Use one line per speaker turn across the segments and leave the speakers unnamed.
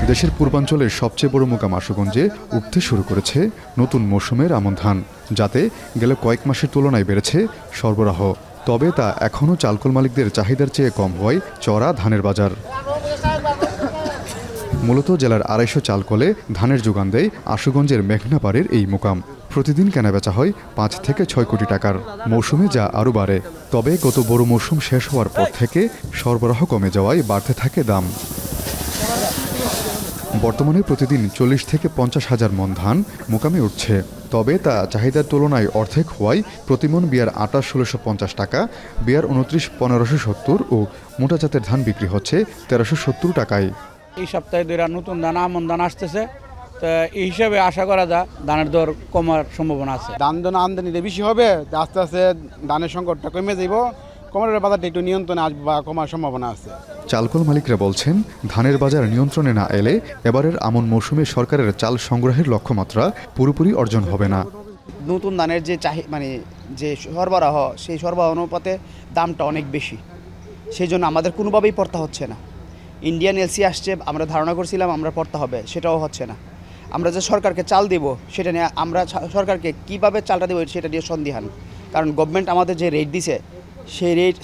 দেশের পূর্বাঞ্চলের সবচেয়ে বড় মোকাম আশুগঞ্জে উঠতে শুরু করেছে নতুন মৌসুমের আমন ধান, যাতে গেল কয়েক মাসের তুলনায় বেড়েছে সরবরাহ। তবে তা এখনও চালকল মালিকদের চাহিদার চেয়ে কম হওয়ায় চড়া ধানের বাজার। মূলত জেলার ২৫০ চালকলে ধানের যোগান দেয় আশুগঞ্জের মেঘনাপাড়ের এই মোকাম। প্রতিদিন কেনাবেচা হয় ৫ থেকে ৬ কোটি টাকার। মৌসুমে যা আরও বাড়ে। তবে গত বড় মৌসুম শেষ হওয়ার পর থেকে সরবরাহ কমে যাওয়ায় বাড়তে থাকে দাম। বর্তমানে প্রতিদিন ৪০ থেকে ৫০ হাজার মন ধান মোকামে উঠছে। তবে তা চাহিদার তুলনায় অর্ধেক হওয়ায় প্রতিমন বিয়ার ২৮ ১৬৫০ টাকা, বিয়ার ২৯ ১৫৭০ ও মোটা জাতের ধান বিক্রি হচ্ছে ১৩৭০ টাকায়।
এই সপ্তাহে দুইটা নতুন ধান আমন ধান আসতেছে, তো এই হিসাবে আশা করা যায় ধানের দর কমার সম্ভাবনা আছে।
ধান আমদানিতে বেশি হবে, আস্তে আস্তে ধানের সংকটটা কমে যাইব, কমার বাজারটা একটু নিয়ন্ত্রণে আসবে বা কমার সম্ভাবনা আছে।
চালকল মালিকরা বলছেন, ধানের বাজার নিয়ন্ত্রণে না এলে এবারের আমন মৌসুমে সরকারের চাল সংগ্রহের লক্ষ্যমাত্রা পুরোপুরি অর্জন হবে না।
নতুন ধানের যে যে সরবরাহ, সেই সরবরাহ অনুপাতে দামটা অনেক বেশি, সেই জন্য আমাদের কোনোভাবেই পড়তা হচ্ছে না। ইন্ডিয়ান এলসি আসছে, আমরা ধারণা করছিলাম আমরা পড়তা হবে, সেটাও হচ্ছে না। আমরা যে সরকারকে চাল দেব সেটা নিয়ে আমরা সরকারকে কিভাবে চালটা দেবো সেটা নিয়ে সন্দিহান, কারণ গভর্নমেন্ট আমাদের যে রেট দিছে সেই রেট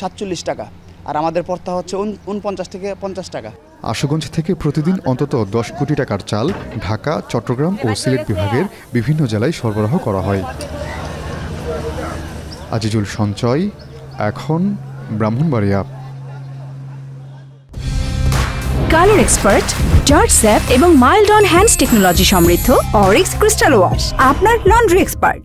৪৭ টাকা, আর আমাদের পড়তা হচ্ছে ৪৯ থেকে ৫০ টাকা।
আশুগঞ্জ থেকে প্রতিদিন অন্তত ১০ কোটি টাকার চাল ঢাকা, চট্টগ্রাম ও সিলেট বিভাগের বিভিন্ন জেলায় সরবরাহ করা হয়। আজিজুল সঞ্চয়, এখন Brahmanbaria.
Colour expert, George sap এবং মাইল্ড অন হ্যান্ডস টেকনোলজি সমৃদ্ধ অরিক্স ক্রিস্টাল ওয়াশ আপনার লন্ড্রি এক্সপার্ট।